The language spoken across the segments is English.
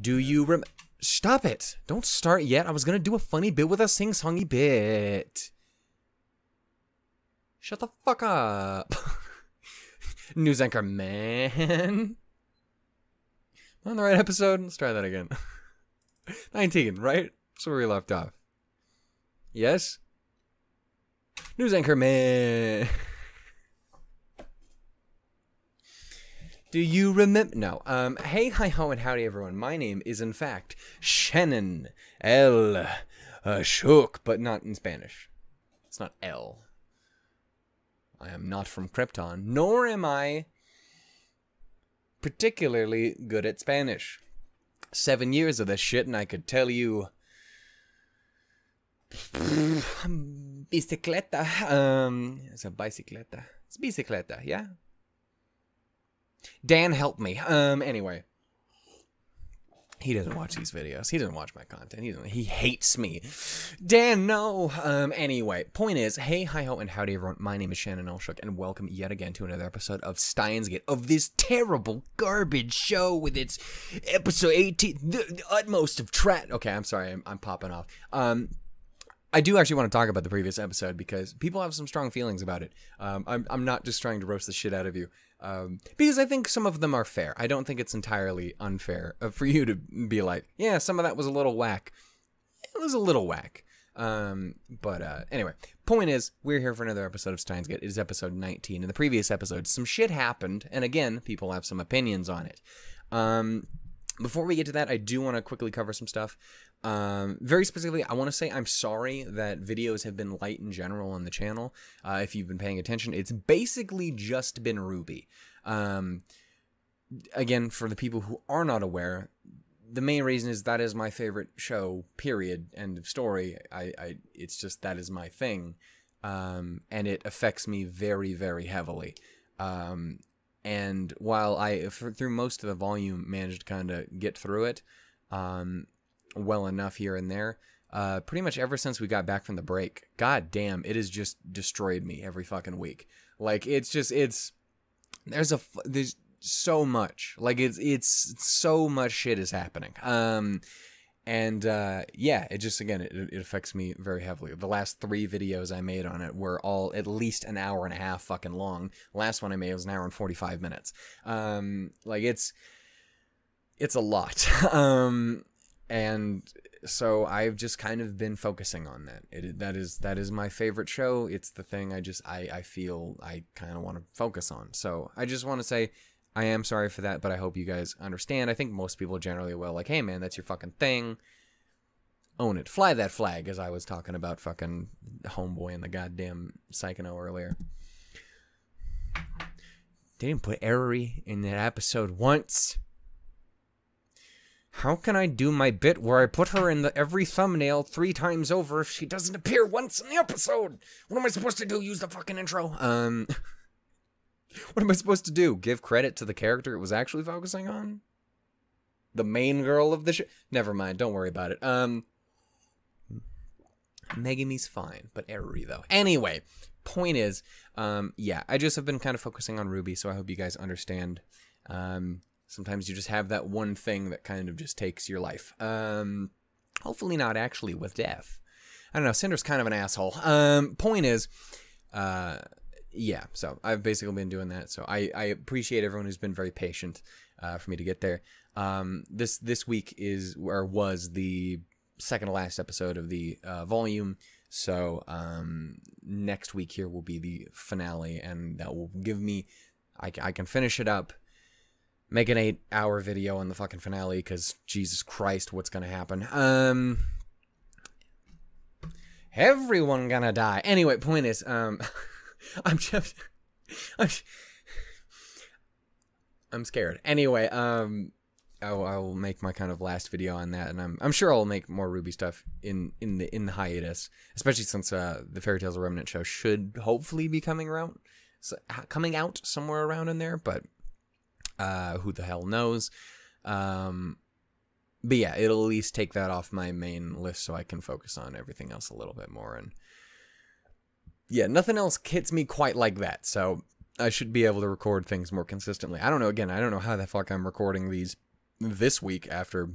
Do you Stop it! Don't start yet. I was gonna do a funny bit with a sing-songy bit. Shut the fuck up. News anchor man. Am I on the right episode? Let's try that again. 19, right? That's where we left off. Yes? News anchor man. Do you remember? No. Hey, hi, ho, and howdy, everyone. My name is, in fact, Shannon L. Shook, but not in Spanish. It's not L. I am not from Krypton, nor am I particularly good at Spanish. 7 years of this shit, and I could tell you... Bicicleta. It's a bicicleta. It's bicicleta, yeah? Dan, help me. Anyway. He doesn't watch these videos. He doesn't watch my content. He hates me. Dan, no. Anyway, point is, hey, hi, ho, and howdy, everyone. My name is Shannon Olshook, and welcome yet again to another episode of Steins, of this terrible garbage show with its episode 18, the utmost of Okay, I'm sorry. I'm popping off. I do actually want to talk about the previous episode because people have some strong feelings about it. I'm not just trying to roast the shit out of you. Because I think some of them are fair. I don't think it's entirely unfair for you to be like, yeah, some of that was a little whack. It was a little whack. Anyway, point is, we're here for another episode of Steins Gate. It is episode 19. In the previous episode, some shit happened, and again, people have some opinions on it. Before we get to that, I do want to quickly cover some stuff. Very specifically, I want to say I'm sorry that videos have been light in general on the channel. If you've been paying attention, it's basically just been Ruby. Again, for the people who are not aware, the main reason is that is my favorite show, period, end of story. It's just that is my thing. And it affects me very, very heavily. And while I, through most of the volume, managed to kind of get through it well enough here and there, pretty much ever since we got back from the break, god damn, it has just destroyed me every fucking week. Like, there's so much. Like, it's so much shit is happening. Yeah, it just, again, it affects me very heavily. The last 3 videos I made on it were all at least an hour and a half fucking long. Last one I made was an hour and 45 minutes. Like, it's a lot. And so I've just kind of been focusing on that. That is my favorite show. It's the thing I feel I kind of want to focus on. So I just want to say, I am sorry for that, but I hope you guys understand. I think most people generally will. Like, hey, man, that's your fucking thing. Own it. Fly that flag, as I was talking about fucking Homeboy and the goddamn Psychono earlier. They didn't put Erry in that episode once. How can I do my bit where I put her in every thumbnail 3 times over if she doesn't appear once in the episode? What am I supposed to do? Use the fucking intro? What am I supposed to do? Give credit to the character it was actually focusing on? The main girl of the show? Never mind, don't worry about it. Megumi's fine, but Erry though. Anyway, point is, yeah, I just have been kind of focusing on Ruby, so I hope you guys understand. Sometimes you just have that one thing that kind of just takes your life. Hopefully not actually with death. I don't know, Cinder's kind of an asshole. Point is, yeah, so I've basically been doing that. So I appreciate everyone who's been very patient for me to get there. This week was the second to last episode of the volume. So next week here will be the finale, and that will give me, I can finish it up, make an 8-hour video on the fucking finale, because Jesus Christ, what's gonna happen? Everyone gonna die. Anyway, point is, I'm scared. Anyway, I'll make my kind of last video on that, and I'm sure I'll make more Ruby stuff in the hiatus, especially since the Fairy Tales of Remnant show should hopefully be coming out somewhere around in there, but who the hell knows? But yeah, it'll at least take that off my main list so I can focus on everything else a little bit more. And yeah, nothing else hits me quite like that, so I should be able to record things more consistently. I don't know, again, I don't know how the fuck I'm recording these this week after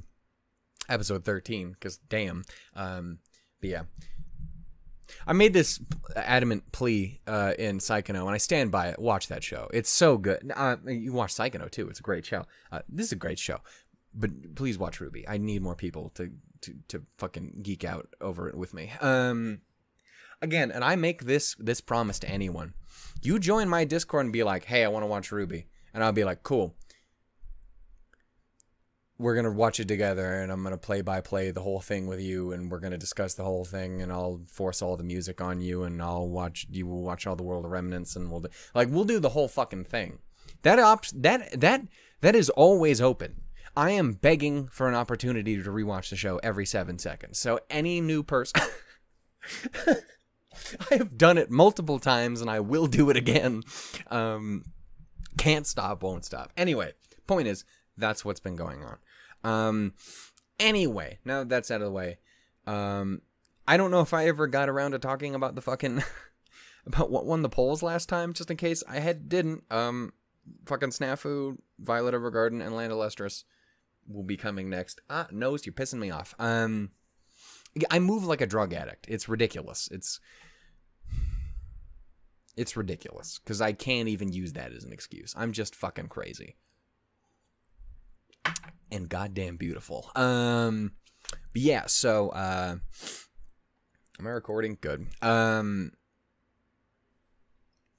episode 13, because damn. But yeah. I made this adamant plea in Psychono, and I stand by it. Watch that show. It's so good. You watch Psychono, too. It's a great show. This is a great show. But please watch RWBY. I need more people to fucking geek out over it with me. Again, and I make this promise to anyone. You join my Discord and be like, hey, I want to watch RWBY. And I'll be like, cool. We're going to watch it together, and I'm going to play-by-play the whole thing with you, and we're going to discuss the whole thing, and I'll force all the music on you, and you will watch all the World of Remnants, and we'll do the whole fucking thing. That is always open. I am begging for an opportunity to rewatch the show every 7 seconds. So any new person... I have done it multiple times, and I will do it again. Can't stop, won't stop. Anyway, point is, that's what's been going on. Anyway, now that's out of the way. I don't know if I ever got around to talking about the fucking... about what won the polls last time, just in case I didn't. Fucking Snafu, Violet Evergarden, and Land of Lustrous will be coming next. Nose, you're pissing me off. I move like a drug addict. It's ridiculous. It's ridiculous, because I can't even use that as an excuse. I'm just fucking crazy. And goddamn beautiful. But yeah, so, am I recording? Good.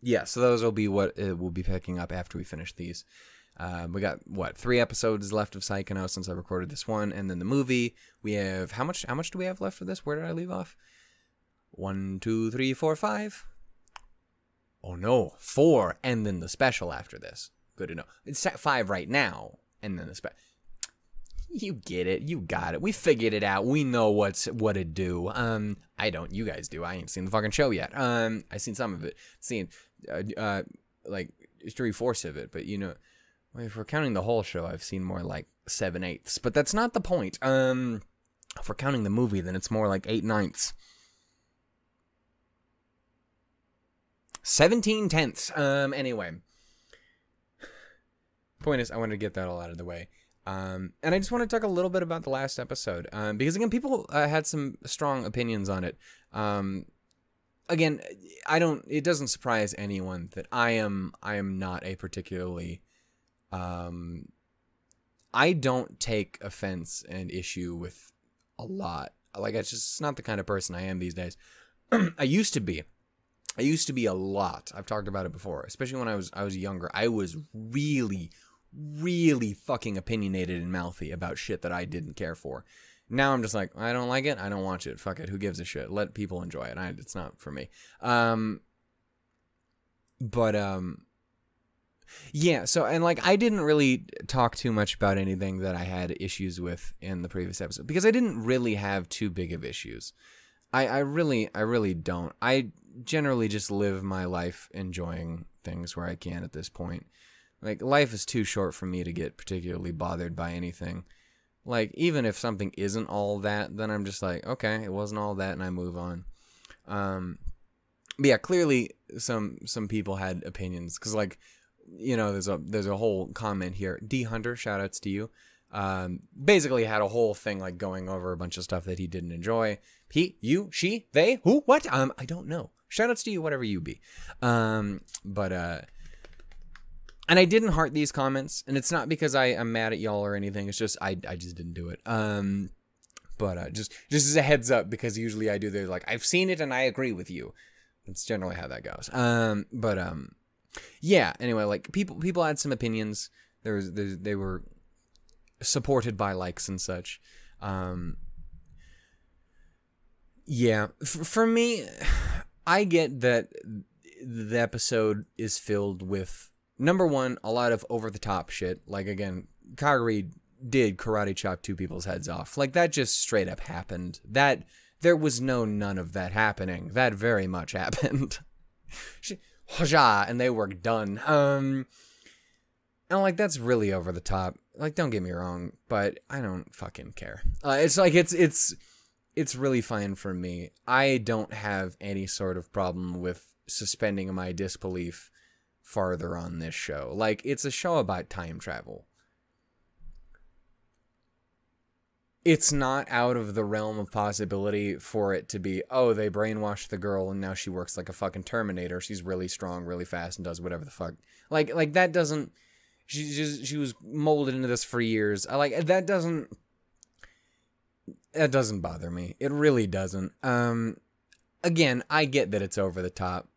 Yeah, so those will be what we'll be picking up after we finish these. We got, 3 episodes left of Psychono since I recorded this one, and then the movie. We have, how much do we have left for this? Where did I leave off? 1, 2, 3, 4, 5. Oh no, 4, and then the special after this. Good to know. It's at 5 right now, and then the special. You get it. You got it. We figured it out. We know what it do. I don't. You guys do. I ain't seen the fucking show yet. I seen some of it. Seen, like 3/4 of it. But you know, if we're counting the whole show, I've seen more like 7/8. But that's not the point. If we're counting the movie, then it's more like 8/9. 17/10. Anyway. Point is, I wanted to get that all out of the way. And I just want to talk a little bit about the last episode. Because again, people had some strong opinions on it. Again, it doesn't surprise anyone that I am not a particularly, I don't take offense and issue with a lot. Like, it's not the kind of person I am these days. I used to be a lot. I've talked about it before, especially when I was younger. I was really fucking opinionated and mouthy about shit that I didn't care for. Now I'm just like, I don't like it, I don't watch it. Fuck it, who gives a shit? Let people enjoy it. It's not for me. Yeah, so, and like, I didn't really talk too much about anything that I had issues with in the previous episode, because I didn't really have too big of issues. I really don't. I generally just live my life enjoying things where I can at this point. Like, life is too short for me to get particularly bothered by anything. Like, even if something isn't all that, then I'm just like, okay, it wasn't all that, and I move on. But yeah, clearly some people had opinions, because, like, you know, there's a whole comment here. D Hunter, shout outs to you. Basically had a whole thing, like, going over a bunch of stuff that he didn't enjoy. He, you, she, they, who, what? I don't know. Shout outs to you, whatever you be. And I didn't heart these comments, and it's not because I'm mad at y'all or anything. It's just I just didn't do it. Just as a heads up, because usually I do. They're like, I've seen it and I agree with you. That's generally how that goes. Yeah. Anyway, like people had some opinions. They were supported by likes and such. Yeah. For me, I get that the episode is filled with, number one, a lot of over-the-top shit. Like, again, Kagari did karate chop 2 people's heads off. Like, that just straight up happened. There was none of that happening. That very much happened. And they were done. And, like, that's really over the top. Like, don't get me wrong, but I don't fucking care. It's like, it's really fine for me. I don't have any sort of problem with suspending my disbelief farther on this show. Like, it's a show about time travel. it's not out of the realm of possibility for it to be, oh, they brainwashed the girl and now she works like a fucking Terminator. She's really strong, really fast, and does whatever the fuck. Like that doesn't. She was molded into this for years. That doesn't bother me. It really doesn't. Again, I get that it's over the top.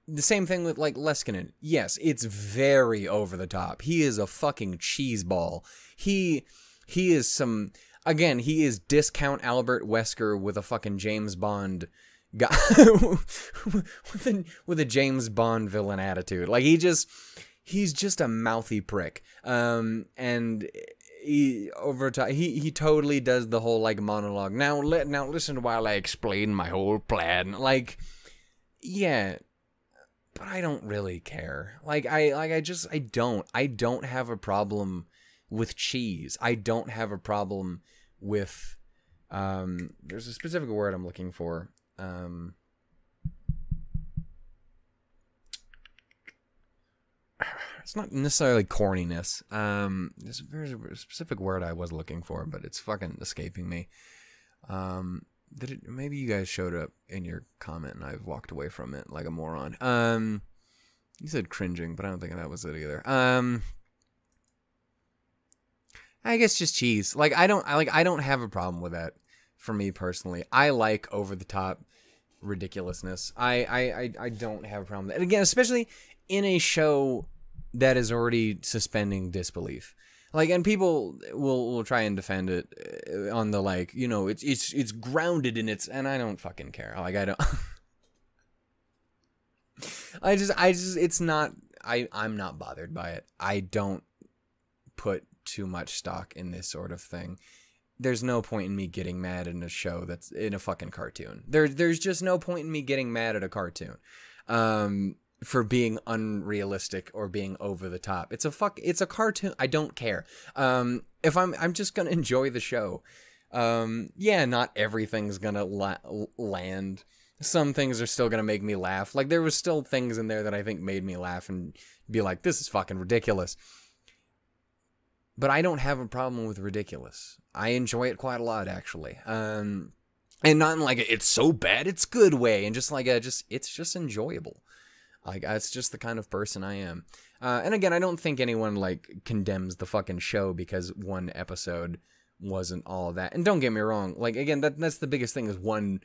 The same thing with, like, Leskinen. Yes, it's very over the top. He is a fucking cheeseball. He is some... Again, he is discount Albert Wesker with a fucking James Bond guy... with a James Bond villain attitude. Like, he's just a mouthy prick. And... He totally does the whole, like, monologue. Now listen while I explain my whole plan. Like, yeah... But I don't really care. I don't have a problem with cheese. I don't have a problem with, there's a specific word I'm looking for. It's not necessarily corniness. There's a specific word I was looking for, but it's fucking escaping me. Maybe you guys showed up in your comment and I've walked away from it like a moron. You said cringing, but I don't think that was it either. I guess just cheese. I don't have a problem with that for me personally. I like over the top ridiculousness. I don't have a problem with that. And again, especially in a show that is already suspending disbelief. And people will try and defend it on the, it's grounded in its, and I don't fucking care. I don't, I'm not bothered by it. I don't put too much stock in this sort of thing. There's no point in me getting mad in a show that's in a fucking cartoon. There's just no point in me getting mad at a cartoon. For being unrealistic or being over the top. It's a cartoon. I don't care. If I'm just gonna enjoy the show. Yeah, not everything's gonna land. Some things are still gonna make me laugh. There was still things in there that I think made me laugh and be like, this is fucking ridiculous. But I don't have a problem with ridiculous. I enjoy it quite a lot, actually. And not in it's so bad it's good way, and just it's just enjoyable. That's just the kind of person I am. And again, I don't think anyone, condemns the fucking show because one episode wasn't all of that. And don't get me wrong. Again, that's the biggest thing is one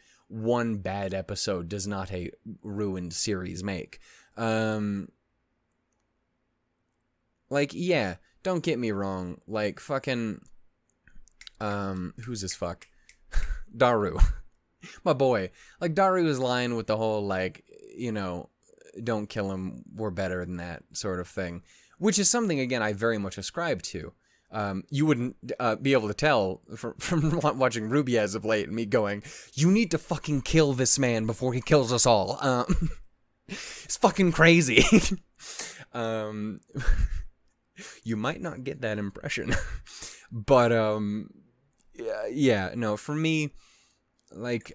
bad episode does not a ruined series make. Yeah, don't get me wrong. Fucking... who's this fuck? Daru. My boy. Daru was lying with the whole, don't kill him, we're better than that sort of thing. Which is something, again, I very much ascribe to. You wouldn't be able to tell from watching Ruby as of late and me going, you need to fucking kill this man before he kills us all. It's fucking crazy. You might not get that impression. But, yeah, no, for me, that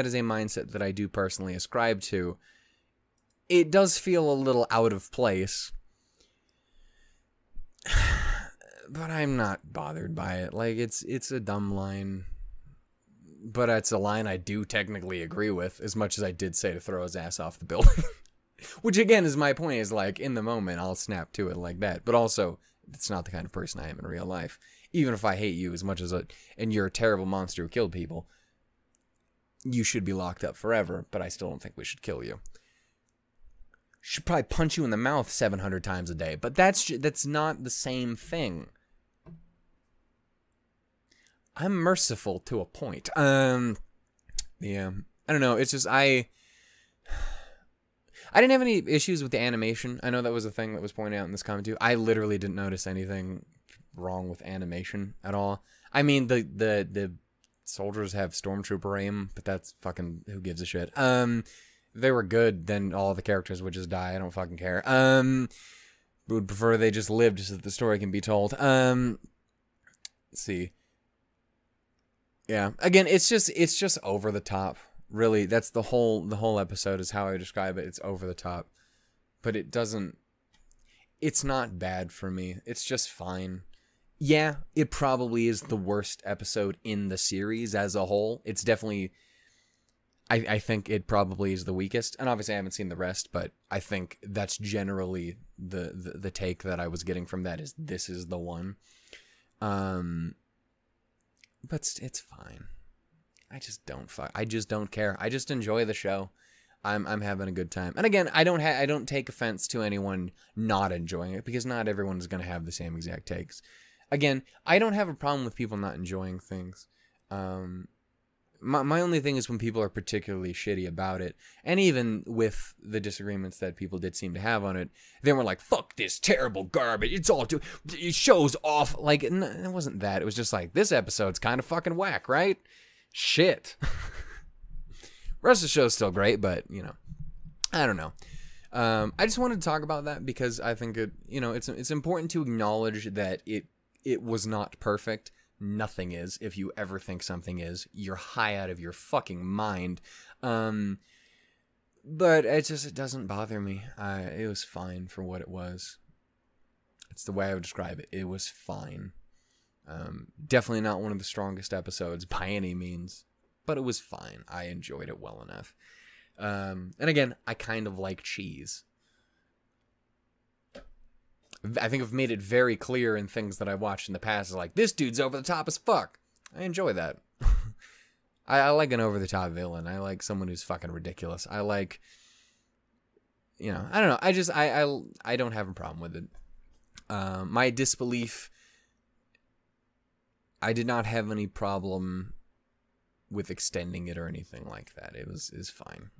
is a mindset that I do personally ascribe to. It does feel a little out of place, but I'm not bothered by it. It's a dumb line, but it's a line I do technically agree with, as much as I did say to throw his ass off the building. Which again is my point, is in the moment I'll snap to it like that, but also it's not the kind of person I am in real life. Even if I hate you as much as and you're a terrible monster who killed people, you should be locked up forever, but I still don't think we should kill you. Should probably punch you in the mouth 700 times a day, but that's not the same thing. I'm merciful to a point. Yeah, I don't know. It's just I didn't have any issues with the animation. I know that was a thing that was pointed out in this comment too. I literally didn't notice anything wrong with animation at all. I mean, the soldiers have stormtrooper aim, but that's fucking, who gives a shit. If they were good, then all the characters would just die. I don't fucking care. Would prefer they just lived so that the story can be told. Let's see. Yeah, again, it's just over the top. Really, that's the whole episode is how I describe it. It's over the top, but it's not bad for me. It's just fine. Yeah, it probably is the worst episode in the series as a whole. It's definitely, I think it probably is the weakest. And obviously I haven't seen the rest, but I think that's generally the take that I was getting from that is this is the one. But it's fine. I just don't care. I just enjoy the show. I'm having a good time. And again, I don't take offense to anyone not enjoying it because not everyone is going to have the same exact takes. Again, I don't have a problem with people not enjoying things. My only thing is when people are particularly shitty about it, and even with the disagreements that people did seem to have on it, they were like, "Fuck this terrible garbage! It shows off." Like, it wasn't that. It was just like, this episode's kind of fucking whack, right? Shit. Rest of the show's still great, but I don't know. I just wanted to talk about that because I think it's important to acknowledge that it was not perfect. Nothing is. If you ever think something is, you're high out of your fucking mind. But it doesn't bother me. It was fine for what it was. It's the way I would describe it. It was fine. Definitely not one of the strongest episodes by any means, but it was fine. I enjoyed it well enough. And again, I kind of like cheese. I think I've made it very clear in things that I've watched in the past. Is like, this dude's over the top as fuck. I enjoy that. I like an over the top villain. I like someone who's fucking ridiculous. I like, I don't know. I don't have a problem with it. My disbelief, I did not have any problem with extending it or anything like that. It's fine.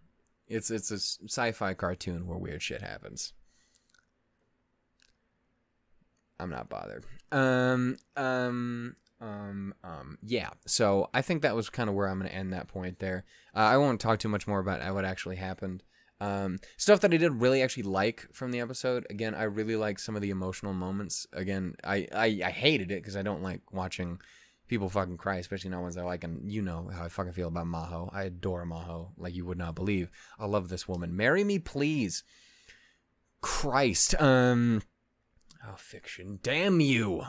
It's a sci-fi cartoon where weird shit happens. I'm not bothered. Yeah. So I think that was kind of where I'm going to end that point there. I won't talk too much more about what actually happened. Stuff that I did really actually like from the episode. Again, I really like some of the emotional moments. Again, I hated it because I don't like watching people fucking cry, especially not ones I like. And you know how I fucking feel about Maho. I adore Maho like you would not believe. I love this woman. Marry me, please. Christ. Oh, fiction. Damn you.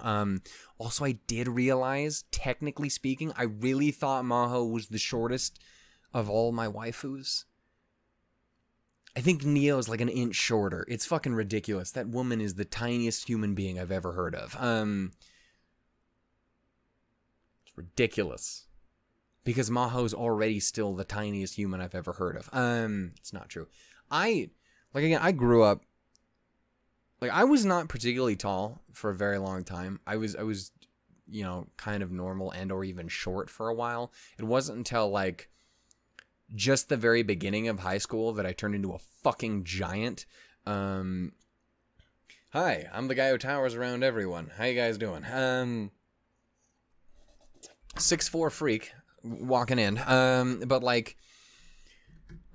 Also, I did realize, technically speaking, I really thought Maho was the shortest of all my waifus. I think Neo's like an inch shorter. It's fucking ridiculous. That woman is the tiniest human being I've ever heard of. It's ridiculous. Because Maho's already still the tiniest human I've ever heard of. It's not true. I grew up, I was not particularly tall for a very long time. I was, kind of normal and or even short for a while. It wasn't until, just the very beginning of high school that I turned into a fucking giant. Hi, I'm the guy who towers around everyone. How you guys doing? 6'4" freak walking in. But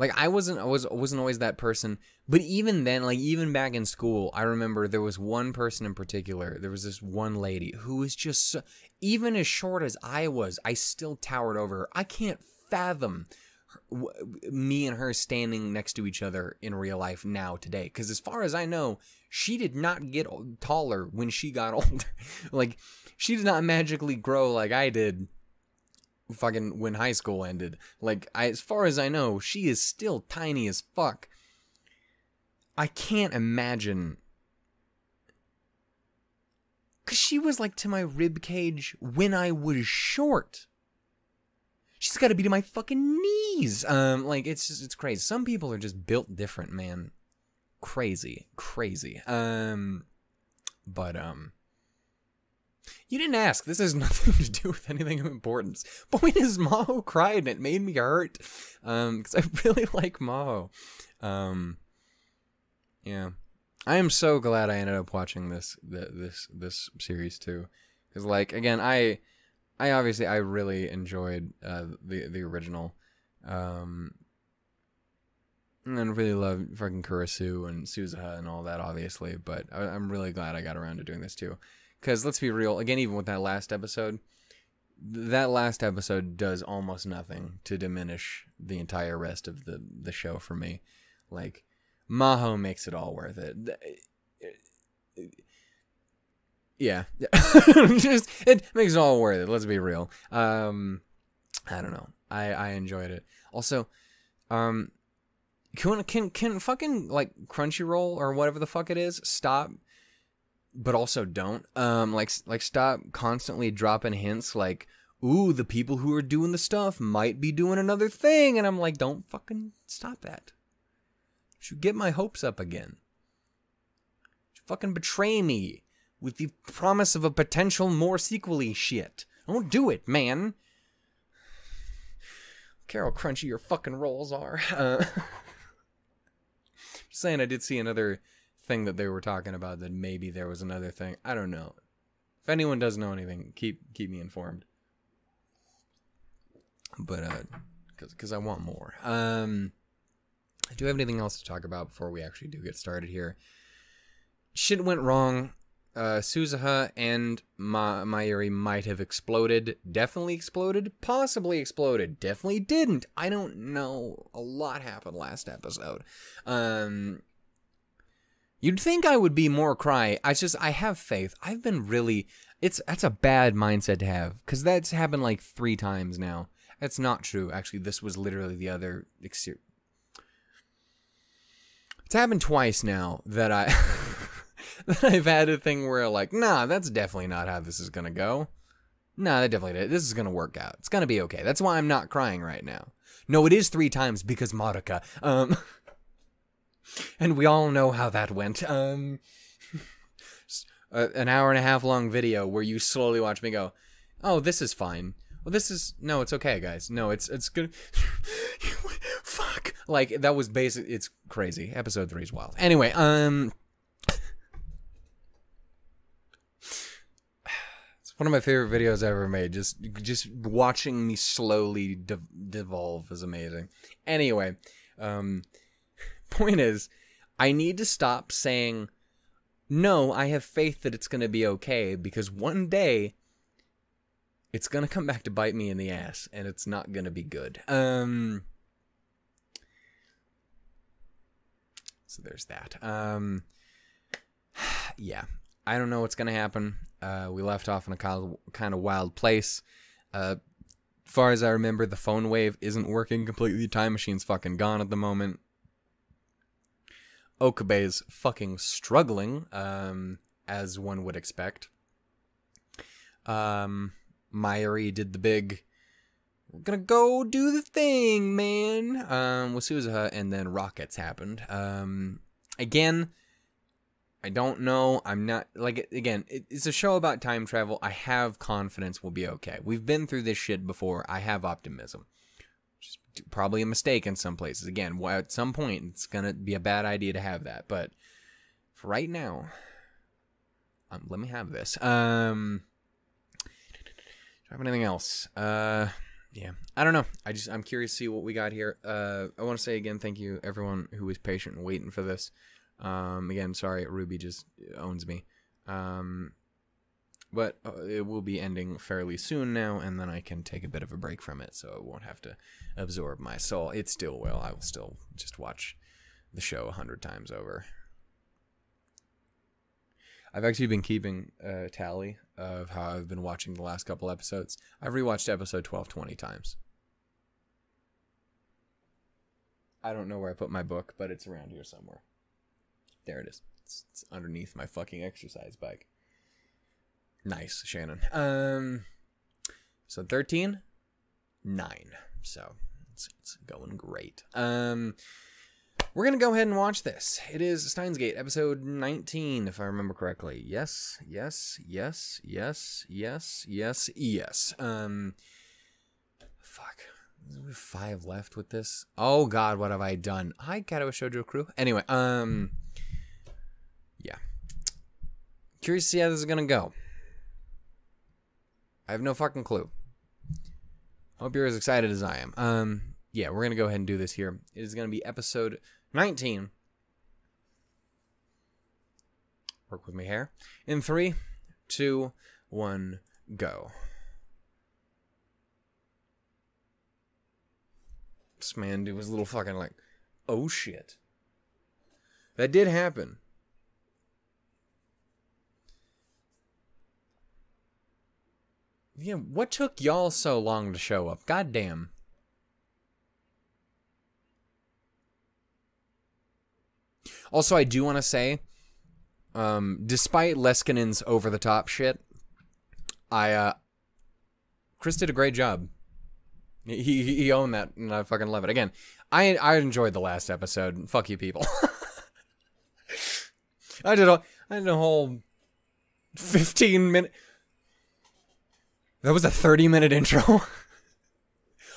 I wasn't always that person. But even then, even back in school, I remember there was one person in particular. There was this one lady who was just so, even as short as I was, I still towered over her. I can't fathom me and her standing next to each other in real life now today. Because as far as I know, she did not get taller when she got older. She did not magically grow like I did fucking when high school ended. As far as I know, she is still tiny as fuck. I can't imagine. Because she was to my rib cage when I was short. She's got to be to my fucking knees. It's crazy. Some people are just built different, man. Crazy. You didn't ask. This has nothing to do with anything of importance. Point is, Maho cried and it made me hurt. Because I really like Maho. Yeah. I am so glad I ended up watching this series too. Because again, I really enjoyed the original. And really love fucking Kurisu and Suzuha and all that, obviously. But I'm really glad I got around to doing this too. Because let's be real, again, even with that last episode does almost nothing to diminish the entire rest of the show for me. Maho makes it all worth it. Yeah. Just, it makes it all worth it. Let's be real. I don't know. I enjoyed it. Also, can fucking like Crunchyroll or whatever the fuck it is stop, but also don't. Like stop constantly dropping hints like, ooh, the people who are doing the stuff might be doing another thing, and I'm like, don't fucking stop that. You should get my hopes up again. You should fucking betray me with the promise of a potential more sequel-y shit. Don't do it, man. Care how crunchy your fucking rolls are. Just saying, I did see another thing that they were talking about, that maybe there was another thing. I don't know. If anyone does know anything, keep me informed. But because I want more. Do you have anything else to talk about before we actually do get started here? Shit went wrong. Suzuha and Mayuri might have exploded. Definitely exploded. Possibly exploded. Definitely didn't. I don't know. A lot happened last episode. You'd think I would be more cry. I have faith. I've been really... That's a bad mindset to have. Because that's happened like 3 times now. That's not true. Actually, this was literally the other... It's happened twice now that I've had a thing where like, nah, that's definitely not how this is gonna go. Nah, that definitely did. This is gonna work out. It's gonna be okay. That's why I'm not crying right now. No, it is 3 times because Madoka. And we all know how that went. An hour and a half long video where you slowly watch me go, oh, this is fine. Well, this is... No, it's okay, guys. No, it's good. Fuck. Like, that was basic... It's crazy. Episode 3 is wild. Anyway, it's one of my favorite videos I ever made. Just watching me slowly devolve is amazing. Anyway, point is, I need to stop saying, no, I have faith that it's going to be okay, because one day... it's going to come back to bite me in the ass, and it's not going to be good. So there's that. Yeah. I don't know what's going to happen. We left off in a kind of wild place. Far as I remember, the phone wave isn't working completely. Time Machine's fucking gone at the moment. Okabe's fucking struggling, as one would expect. Mayuri did the big, we're gonna go do the thing, man, with Suzuha, and then rockets happened. Again, I don't know, I'm not, like, again, it's a show about time travel. I have confidence we'll be okay. We've been through this shit before. I have optimism. Just probably a mistake in some places. Again, at some point, it's gonna be a bad idea to have that, but for right now, let me have this. Do I have anything else? Yeah, I don't know. I'm curious to see what we got here. I want to say again, thank you everyone who was patient and waiting for this. Again, sorry, Ruby just owns me. But it will be ending fairly soon now, and then I can take a bit of a break from it, so it won't have to absorb my soul. It still will. I will still just watch the show 100 times over. I've actually been keeping a tally of how I've been watching the last couple episodes. I've rewatched episode 12 20 times. I don't know where I put my book, but it's around here somewhere. There it is. It's underneath my fucking exercise bike. Nice, Shannon. So 13, 9. So it's going great. We're going to go ahead and watch this. It is Steins Gate, episode 19, if I remember correctly. Yes. Fuck. We have 5 left with this. Oh, God, what have I done? Hi, Kato Shoujo crew. Anyway, yeah. Curious to see how this is going to go. I have no fucking clue. Hope you're as excited as I am. Yeah, we're going to go ahead and do this here. It is going to be episode 19. Work with me here. In 3, 2, 1, go. This man was a little fucking like, oh shit. That did happen. Yeah, what took y'all so long to show up? Goddamn. Also, I do want to say, despite Leskinen's over-the-top shit, Chris did a great job. He owned that, and I fucking love it. Again, I enjoyed the last episode. Fuck you, people. I did a whole 15-minute... That was a 30-minute intro.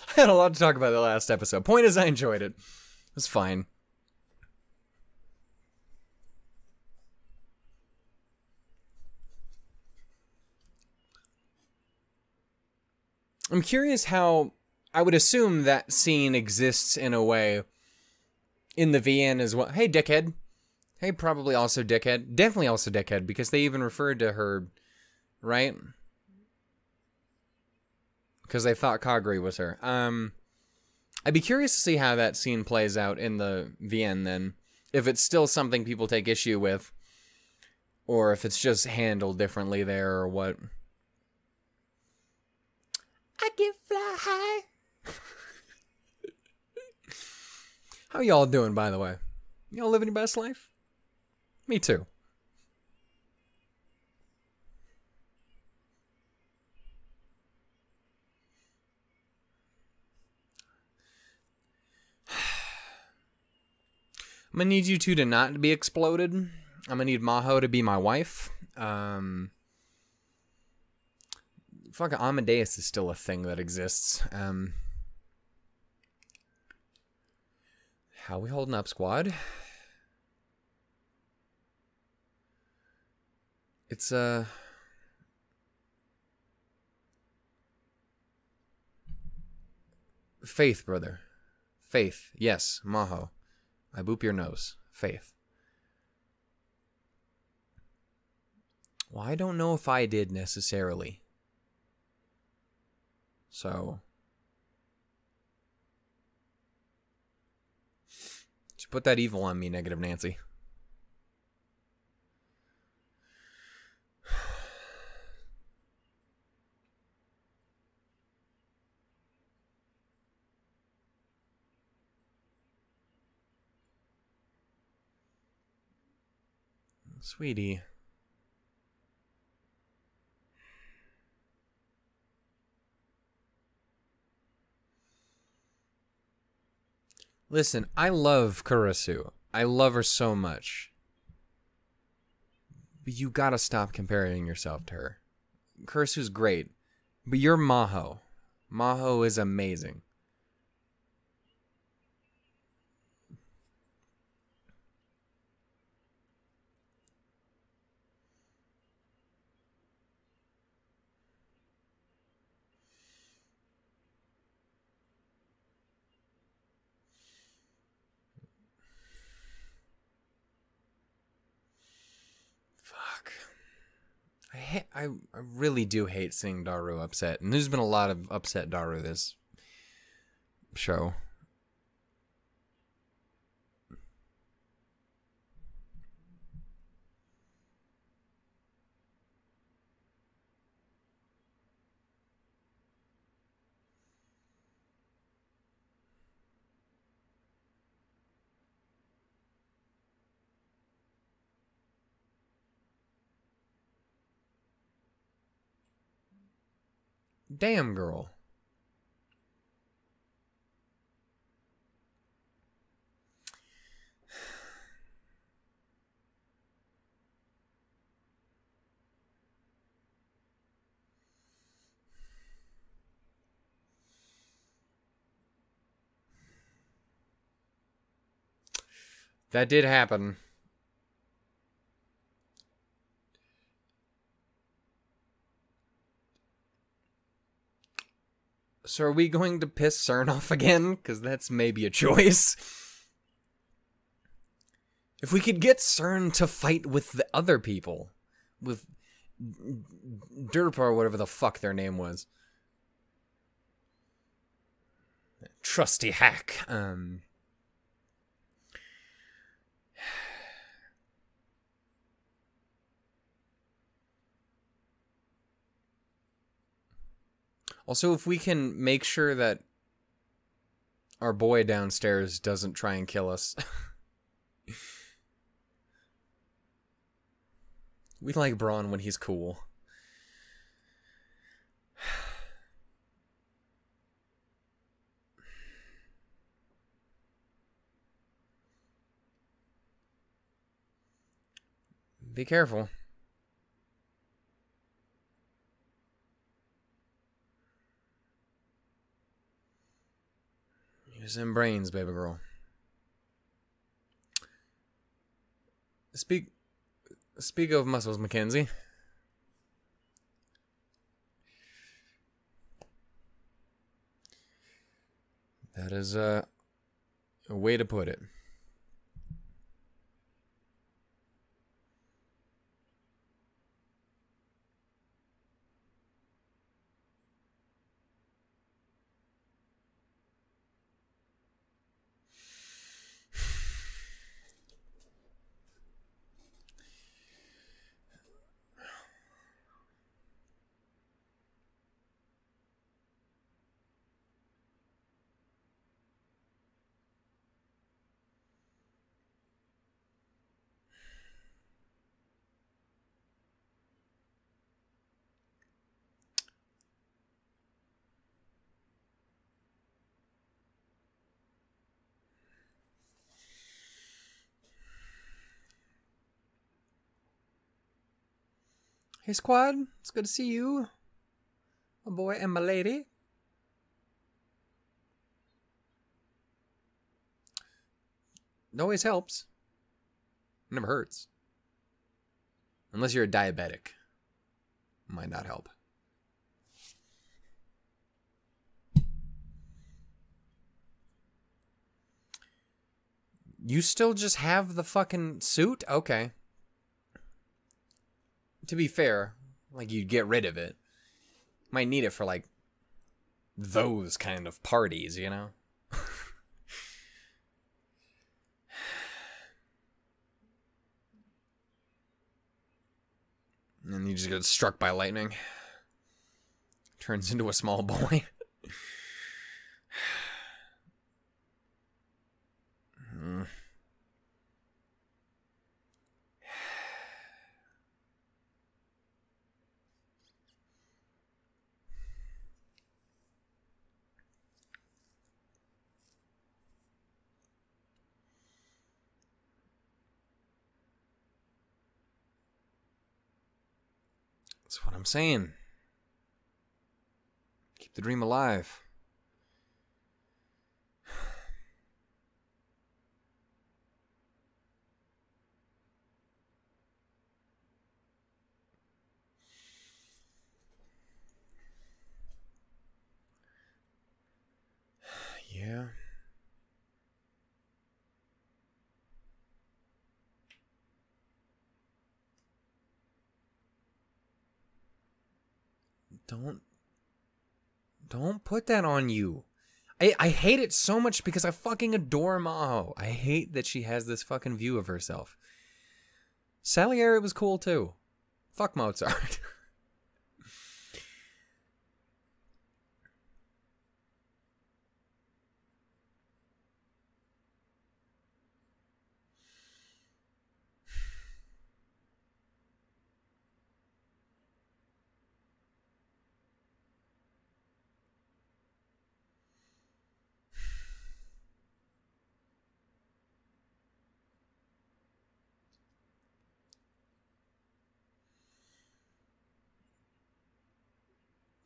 I had a lot to talk about the last episode. Point is, I enjoyed it. It was fine. I'm curious how... I would assume that scene exists in a way in the VN as well. Hey, dickhead. Hey, probably also dickhead. Definitely also dickhead, because they even referred to her, right? Because they thought Kagri was her. I'd be curious to see how that scene plays out in the VN then. If it's still something people take issue with, or if it's just handled differently there, or what. I can fly high. How y'all doing, by the way? Y'all living your best life? Me too. I'm gonna need you two to not be exploded. I'm gonna need Maho to be my wife. Fucking Amadeus is still a thing that exists. How we holding up, squad? It's Faith, brother. Faith. Yes, Maho. I boop your nose. Faith. Well, I don't know if I did necessarily. So... Just put that evil on me, Negative Nancy. Sweetie. Listen, I love Kurisu. I love her so much. But you gotta stop comparing yourself to her. Kurisu's great. But you're Maho. Maho is amazing. I really do hate seeing Daru upset. And there's been a lot of upset Daru this show. Damn, girl. That did happen. So are we going to piss CERN off again? Because that's maybe a choice. If we could get CERN to fight with the other people. With Derpa or whatever the fuck their name was. Trusty hack. Also, if we can make sure that our boy downstairs doesn't try and kill us. We like Braun when he's cool. Be careful. Use them brains, baby girl. Speak of muscles, Mackenzie. That is a way to put it. Hey, squad. It's good to see you. My boy and my lady. It always helps. It never hurts. Unless you're a diabetic. Might not help. You still just have the fucking suit? Okay. To be fair, like, you'd get rid of it. Might need it for, like, those kind of parties, you know? And you just get struck by lightning. Turns into a small boy. That's what I'm saying. Keep the dream alive. Yeah. Don't put that on you. I hate it so much because I fucking adore Maho. I hate that she has this fucking view of herself. Salieri was cool too. Fuck Mozart.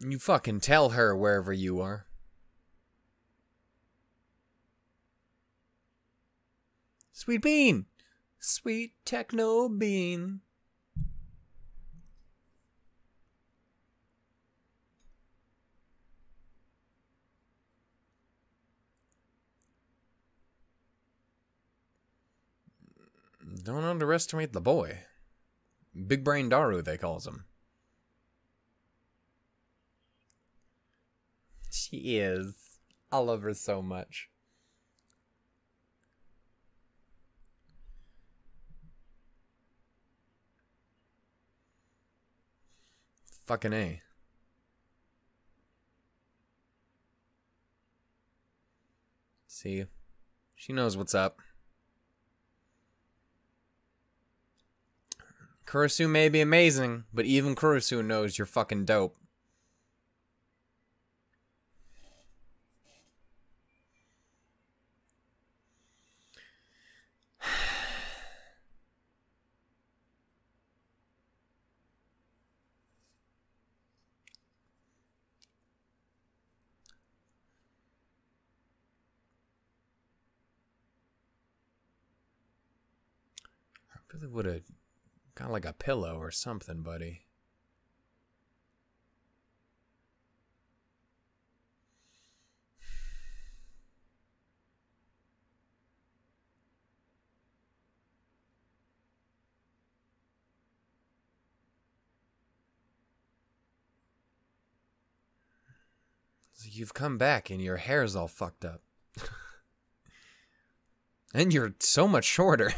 You fucking tell her wherever you are. Sweet bean. Sweet techno bean. Don't underestimate the boy. Big Brain Daru, they calls him. She is. I love her so much. Fucking A. See? She knows what's up. Kurisu may be amazing, but even Kurisu knows you're fucking dope. I really would have got like a pillow or something, buddy. So you've come back and your hair's all fucked up. And you're so much shorter.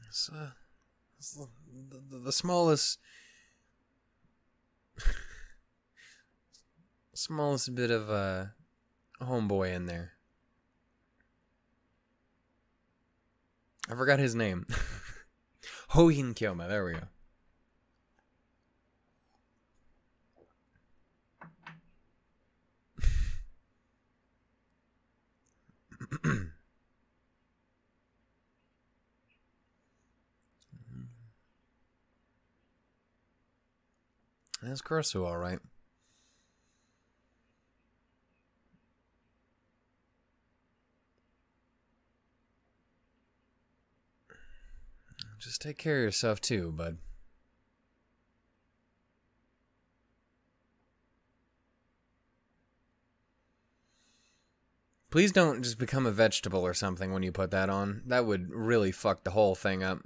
It's the smallest bit of a homeboy in there. I forgot his name. Hohin Kyoma, there we go. That's Kurisu, all right. Just take care of yourself too, bud. Please don't just become a vegetable or something when you put that on. That would really fuck the whole thing up.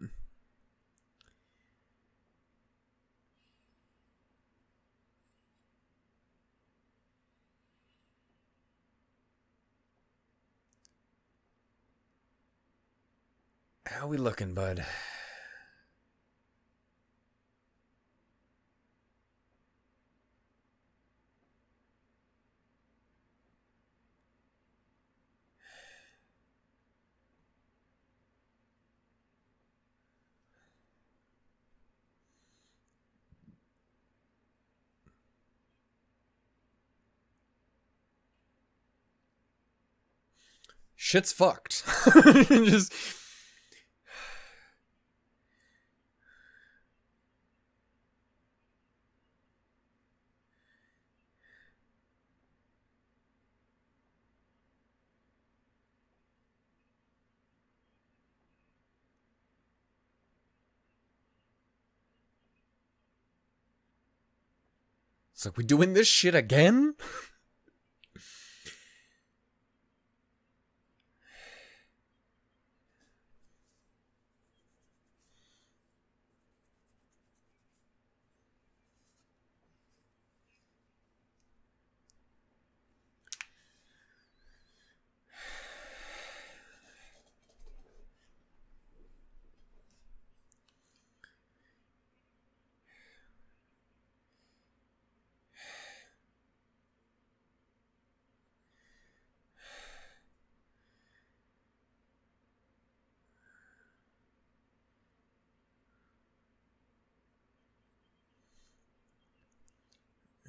How we looking, bud? Shit's fucked. Just... It's like, we doing this shit again?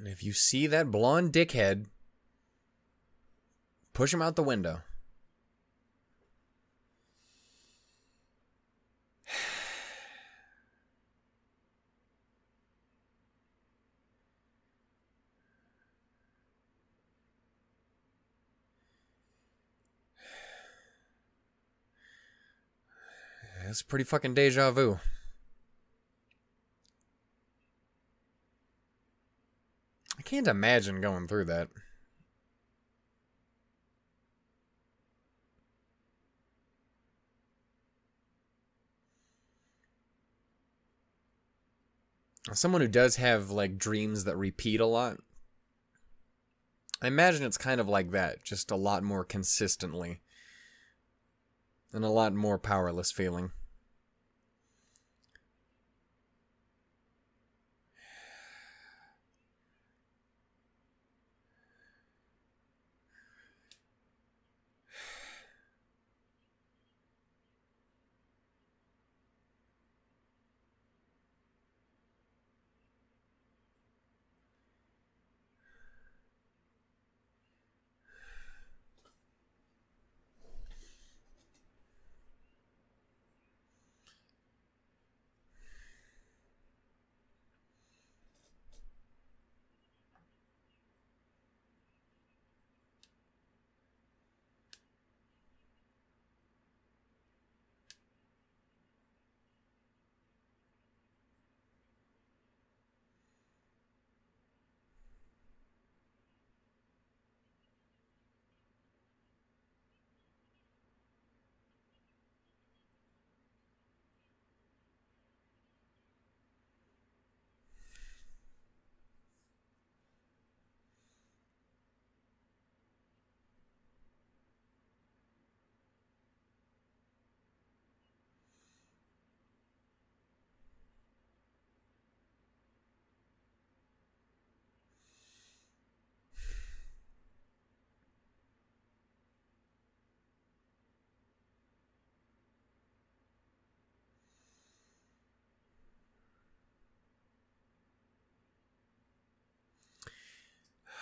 And if you see that blonde dickhead, push him out the window. That's pretty fucking deja vu. I can't imagine going through that. Someone who does have, like, dreams that repeat a lot, I imagine it's kind of like that, just a lot more consistently. And a lot more powerless feeling.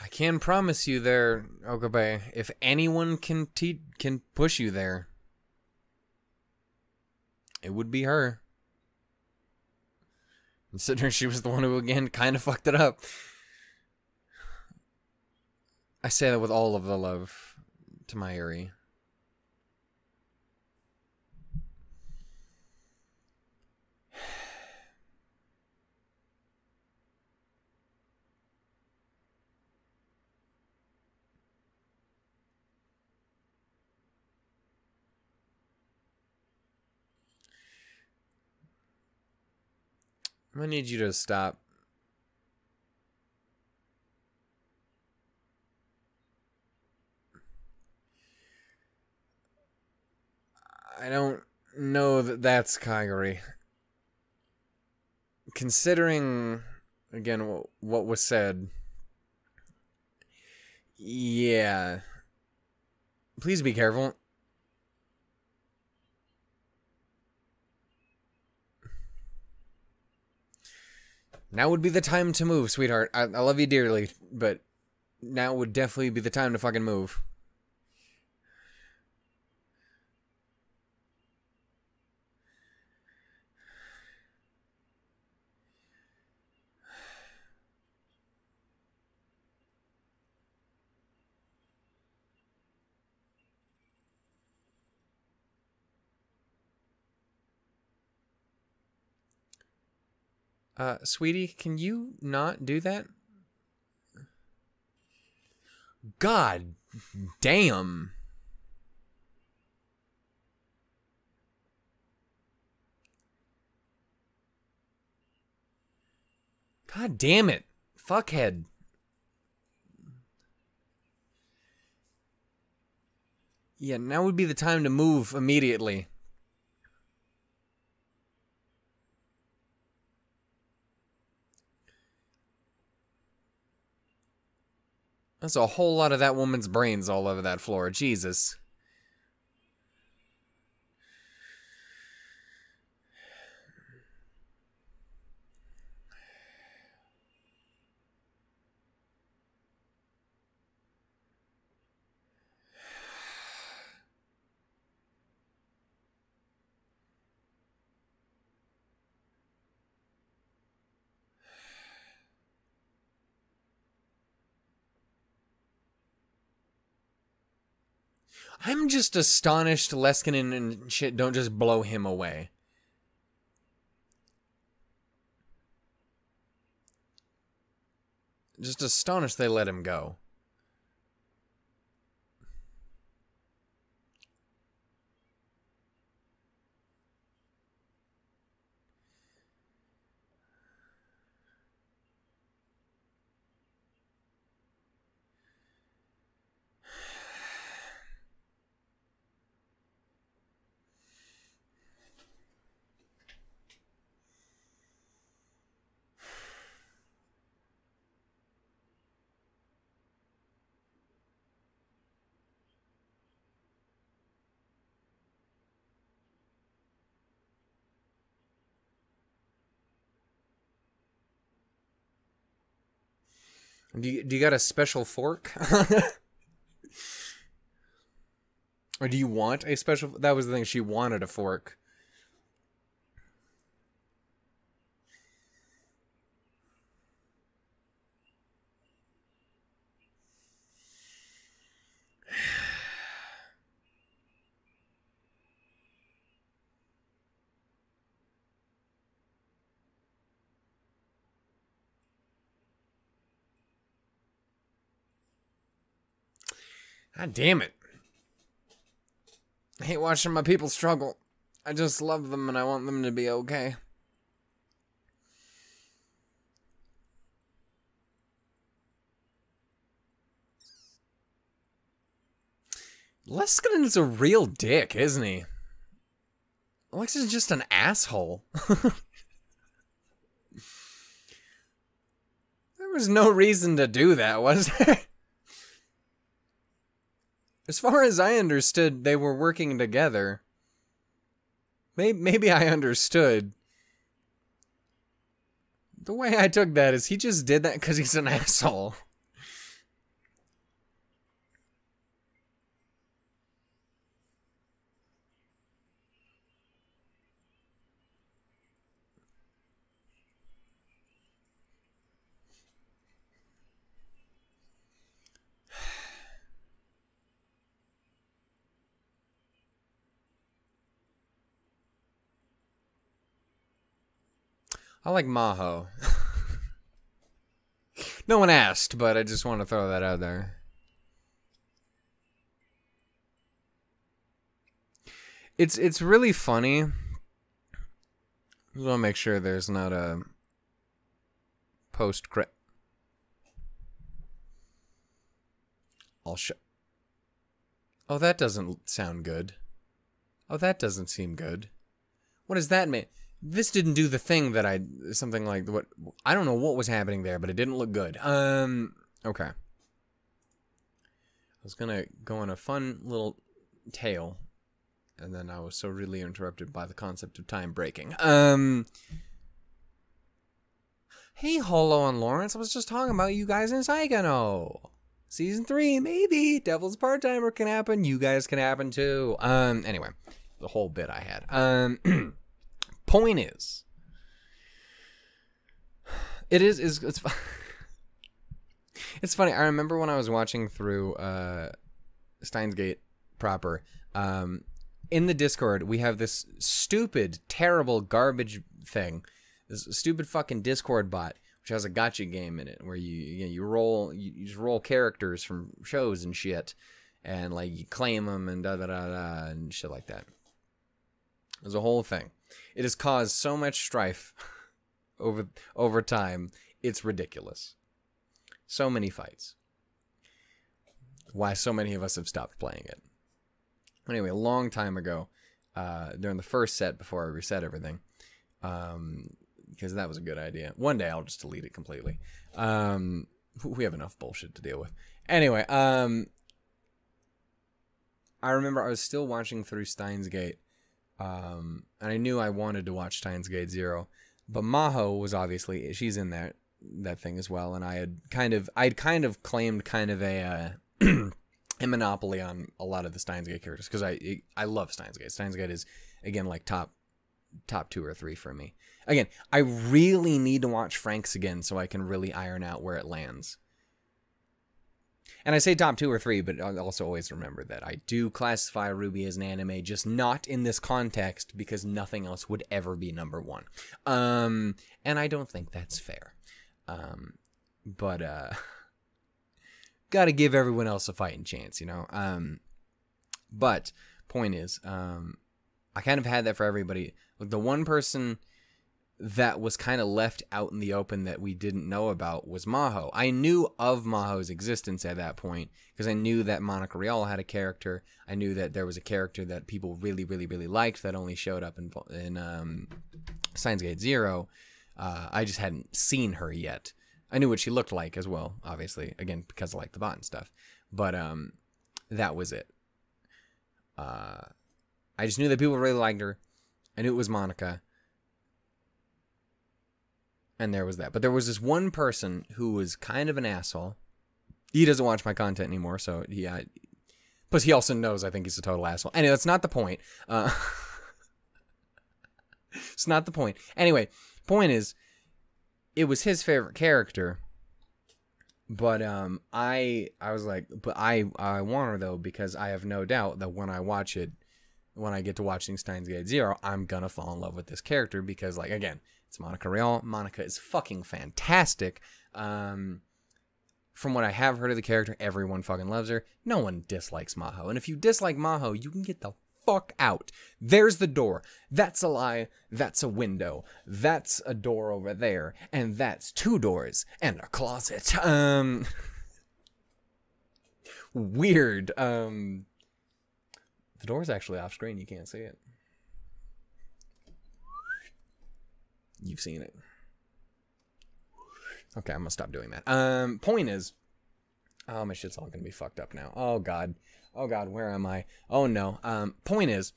I can promise you there, Okabe, if anyone can push you there, it would be her. Considering she was the one who, again, kind of fucked it up. I say that with all of the love to Mayuri. I'm gonna need you to stop. I don't know that that's Kaiguri. Considering, again, what was said. Yeah. Please be careful. Now would be the time to move, sweetheart. I love you dearly, but now would definitely be the time to fucking move. Sweetie, can you not do that? God damn. God damn it. Fuckhead. Yeah, now would be the time to move immediately. That's a whole lot of that woman's brains all over that floor. Jesus. I'm just astonished Leskinen and shit don't just blow him away. Just astonished they let him go. Do you got a special fork? Or do you want a special... That was the thing, she wanted a fork. God damn it. I hate watching my people struggle. I just love them and I want them to be okay. Leskinen's a real dick, isn't he? Alexa's just an asshole. There was no reason to do that, was there? As far as I understood, they were working together. Maybe I understood. The way I took that is he just did that because he's an asshole. I like Maho. No one asked, but I just want to throw that out there. It's really funny. I just want to make sure there's not a post-credit. I'll show. Oh, that doesn't sound good. Oh, that doesn't seem good. What does that mean? This didn't do the thing that something like what, I don't know what was happening there, but it didn't look good. Okay. I was gonna go on a fun little tale, and then I was so rudely interrupted by the concept of time breaking. Hey, Holo and Lawrence, I was just talking about you guys in Psycho. Season 3, maybe. Devil's Part-Timer can happen. You guys can happen too. Anyway, the whole bit I had. Point is, it's it's funny. I remember when I was watching through Steins Gate proper. In the Discord, we have this stupid, terrible, garbage thing. This stupid fucking Discord bot, which has a gotcha game in it, where you just roll characters from shows and shit, and like you claim them and da da da da and shit like that. There's a whole thing. It has caused so much strife over time. It's ridiculous. So many fights. Why so many of us have stopped playing it. Anyway, a long time ago, during the first set before I reset everything, because that was a good idea. One day I'll just delete it completely. We have enough bullshit to deal with. Anyway, I remember I was still watching through Steins Gate. And I knew I wanted to watch Steins Gate 0, but Maho was obviously, she's in that thing as well, and I'd kind of claimed kind of a monopoly on a lot of the Steins Gate characters, because I love Steins Gate. Steins Gate is, again, like top 2 or 3 for me. Again, I really need to watch Frank's again so I can really iron out where it lands. And I say top 2 or 3, but I'll also always remember that I do classify Ruby as an anime, just not in this context, because nothing else would ever be number 1. And I don't think that's fair. But gotta give everyone else a fighting chance, you know? But point is, I kind of had that for everybody. Like, the one person that was kind of left out in the open that we didn't know about was Maho. I knew of Maho's existence at that point because I knew that Monica Rial had a character. I knew that there was a character that people really, really, really liked that only showed up in Steins Gate Zero. I just hadn't seen her yet. I knew what she looked like as well, obviously, again, because I like the bot and stuff. But that was it. I just knew that people really liked her. I knew it was Monica. And there was that. But there was this one person who was kind of an asshole. He doesn't watch my content anymore, so yeah. Plus, he also knows I think he's a total asshole. Anyway, that's not the point. It's not the point. Anyway, point is, it was his favorite character. But I was like, but I want her, though, because I have no doubt that when I watch it, when I get to watching Steins Gate Zero, I'm going to fall in love with this character because, like, again, it's Monica Rial. Monica is fucking fantastic. From what I have heard of the character, everyone fucking loves her. No one dislikes Maho. And if you dislike Maho, you can get the fuck out. There's the door. That's a lie. That's a window. That's a door over there. And that's 2 doors and a closet. Weird. The door's actually off screen. You can't see it. You've seen it. Okay, I'm gonna stop doing that. Point is, oh, my shit's all gonna be fucked up now. Oh god, where am I? Oh no. Point is,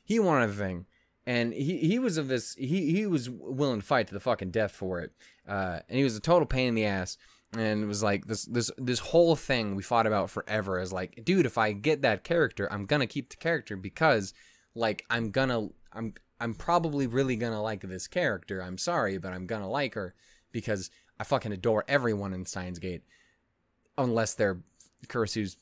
he wanted the thing, and he was of this. He was willing to fight to the fucking death for it. And he was a total pain in the ass. And it was like this whole thing we fought about forever. Is like, dude, if I get that character, I'm gonna keep the character because, like, I'm probably really gonna like this character. I'm sorry, but I'm gonna like her because I fucking adore everyone in Steins Gate, unless they're Kurisu's.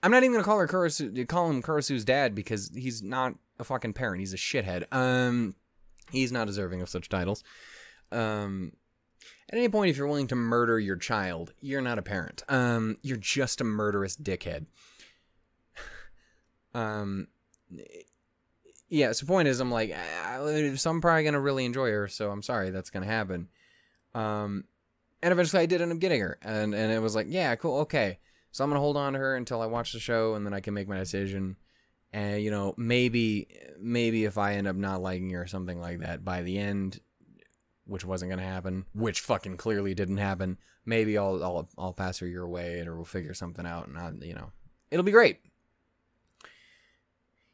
I'm not even gonna call him Kurisu's dad because he's not a fucking parent. He's a shithead. He's not deserving of such titles. At any point, if you're willing to murder your child, you're not a parent. You're just a murderous dickhead. Yeah, so the point is, I'm like, so I'm probably going to really enjoy her, so I'm sorry that's going to happen. And eventually I did end up getting her, and it was like, yeah, cool, okay. So I'm going to hold on to her until I watch the show, and then I can make my decision. And, you know, maybe if I end up not liking her or something like that by the end, which wasn't going to happen, which fucking clearly didn't happen, maybe I'll pass her your way, or we'll figure something out, and you know, it'll be great.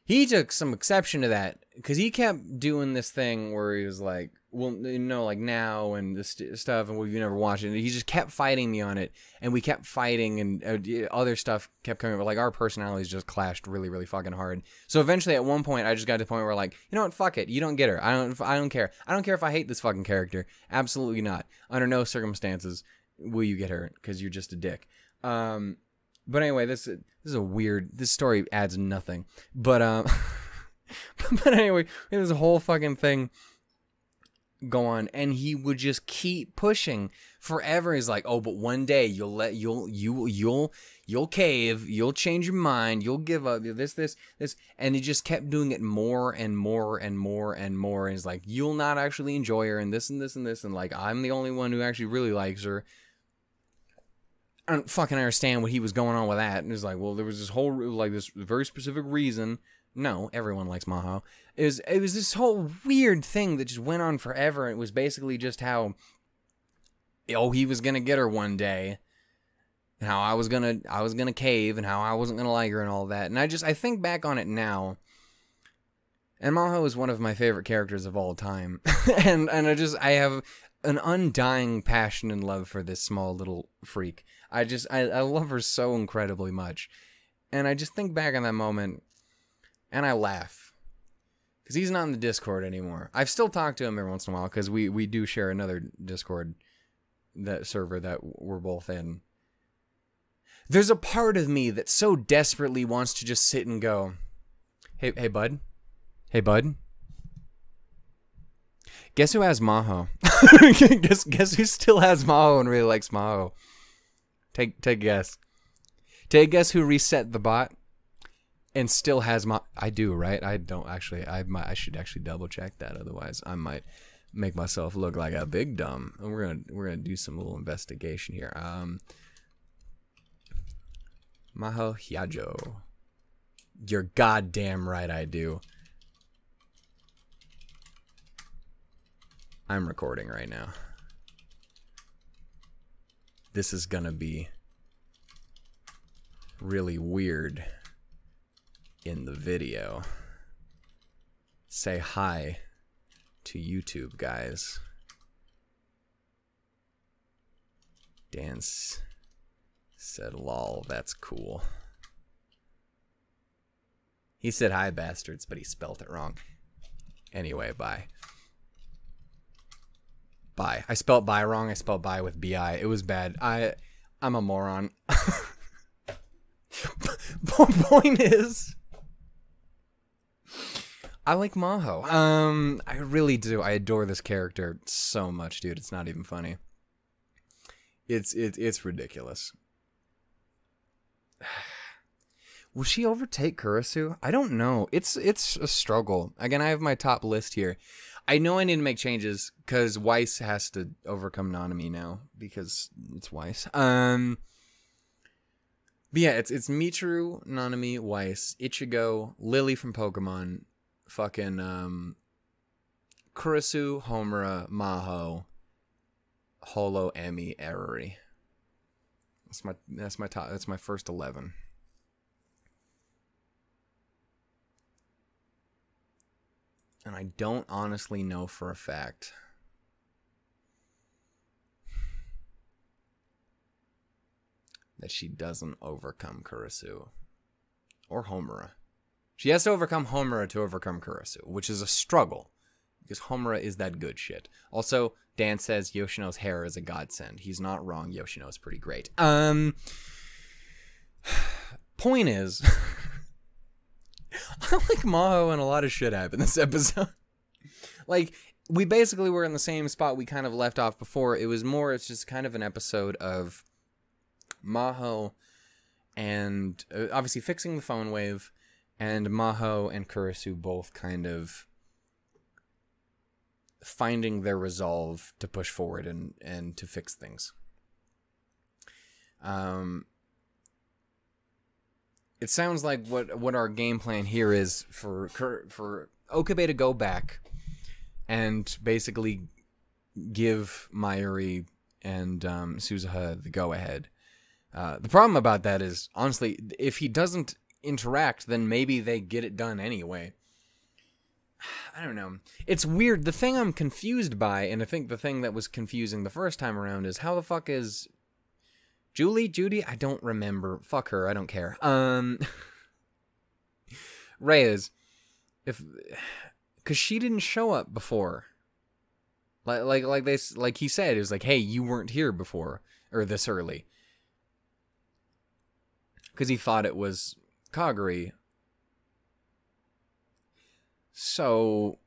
He took some exception to that because he kept doing this thing where he was like, well, you know, like now and this stuff, and we've never watched it. And he just kept fighting me on it, and we kept fighting, and other stuff kept coming. But like our personalities just clashed really, really fucking hard. So eventually, at one point, I just got to the point where like, you know what, fuck it, you don't get her. I don't care. I don't care if I hate this fucking character. Absolutely not. Under no circumstances will you get her because you're just a dick. But anyway, this is a weird. This story adds nothing. But but anyway, there's a whole fucking thing go on, and he would just keep pushing forever. He's like, oh, but one day you'll cave, you'll change your mind, you'll give up this, and he just kept doing it more and more and more and more. And he's like, you'll not actually enjoy her, and this and this and this, and like I'm the only one who actually really likes her. I don't fucking understand what he was going on with that. And it's like, well, there was this whole, like, this very specific reason. No, everyone likes Maho. It was this whole weird thing that just went on forever. It was basically just how, oh, he was gonna get her one day, and how I was gonna cave, and how I wasn't gonna like her, and all that. And I think back on it now, and Maho is one of my favorite characters of all time, and I have an undying passion and love for this small little freak. I love her so incredibly much. And I just think back on that moment, and I laugh. Because he's not in the Discord anymore. I've still talked to him every once in a while, because we do share another Discord, that server that we're both in. There's a part of me that so desperately wants to just sit and go, hey bud, hey bud. Guess who has Maho? guess who still has Maho and really likes Maho? Take a guess. Take a guess who reset the bot and still has Maho. I do, right? I don't actually. I should actually double check that. Otherwise, I might make myself look like a big dumb. And we're gonna do some little investigation here. Maho Hyajo. You're goddamn right I do. I'm recording right now. This is gonna be really weird in the video. Say hi to YouTube, guys. Dance said lol, that's cool. He said hi, bastards, but he spelt it wrong. Anyway, bye. Bye. I spelled bye wrong. I spelled bye with B-I. It was bad. I'm a moron. Point is, I like Maho. I really do. I adore this character so much, dude. It's not even funny. It's ridiculous. Will she overtake Kurisu? I don't know. It's a struggle. Again, I have my top list here. I know I need to make changes because Weiss has to overcome Nanami now because it's Weiss. But yeah, it's Michiru, Nanami, Weiss, Ichigo, Lily from Pokemon, fucking Kurisu, Homura, Maho, Holo, Emi, Erori. That's my top. That's my first 11. And I don't honestly know for a fact that she doesn't overcome Kurisu or Homura. She has to overcome Homura to overcome Kurisu, which is a struggle because Homura is that good shit. Also, Dan says Yoshino's hair is a godsend. He's not wrong. Yoshino's pretty great. Point is, I like Maho and a lot of shit happened this episode. Like, we basically were in the same spot we kind of left off before. It's just kind of an episode of Maho and obviously fixing the phone wave, and Maho and Kurisu both kind of finding their resolve to push forward and to fix things. It sounds like what our game plan here is for Okabe to go back and basically give Mayuri and Suzuha the go-ahead. The problem about that is, honestly, if he doesn't interact, then maybe they get it done anyway. I don't know. It's weird. The thing I'm confused by, and I think the thing that was confusing the first time around, is how the fuck is Judy? I don't remember. Fuck her. I don't care. Reyes, because she didn't show up before. Like he said, it was like, hey, you weren't here before or this early, because he thought it was Kaguri. So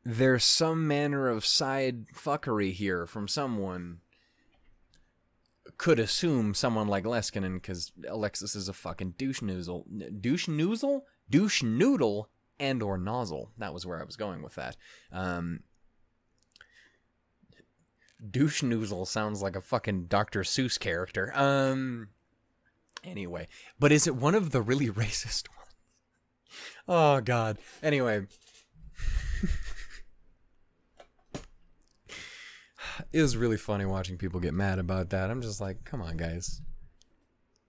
there's some manner of side fuckery here from someone. Could assume someone like Leskinen, because Alexis is a fucking douche noodle, and or nozzle. That was where I was going with that. Douche noodle sounds like a fucking Dr. Seuss character. Anyway, but is it one of the really racist ones? Oh God. Anyway. It was really funny watching people get mad about that. I'm just like, come on, guys.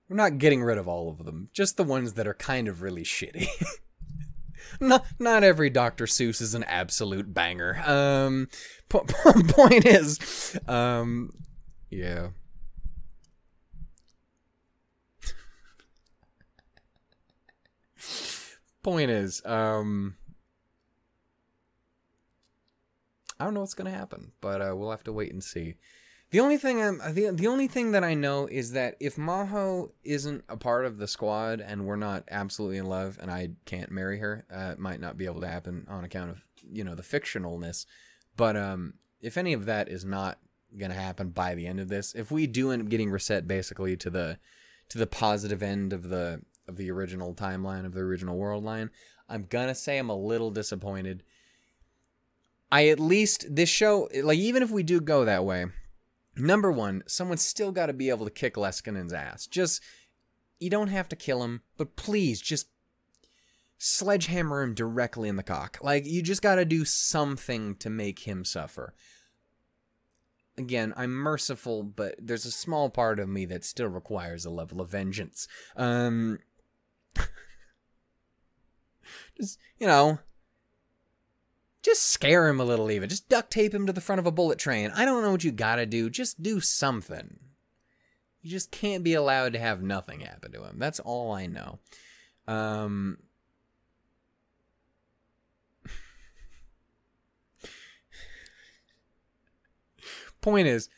We're not getting rid of all of them. Just the ones that are kind of really shitty. Not every Dr. Seuss is an absolute banger. Point is, yeah. Point is, I don't know what's going to happen, but we'll have to wait and see. The only thing the only thing that I know is that if Maho isn't a part of the squad and we're not absolutely in love and I can't marry her, it might not be able to happen on account of, you know, the fictionalness. But if any of that is not gonna happen by the end of this, if we do end up getting reset basically to the positive end of the original timeline, of the original world line, I'm gonna say I'm a little disappointed. At least this show, like, even if we do go that way, number one, someone's still got to be able to kick Leskinen's ass. Just, you don't have to kill him, but please just sledgehammer him directly in the cock. Like, you just got to do something to make him suffer. Again, I'm merciful, but there's a small part of me that still requires a level of vengeance. Just, you know, just scare him a little even. Just duct tape him to the front of a bullet train. I don't know what you gotta do. Just do something. You just can't be allowed to have nothing happen to him. That's all I know. Point is,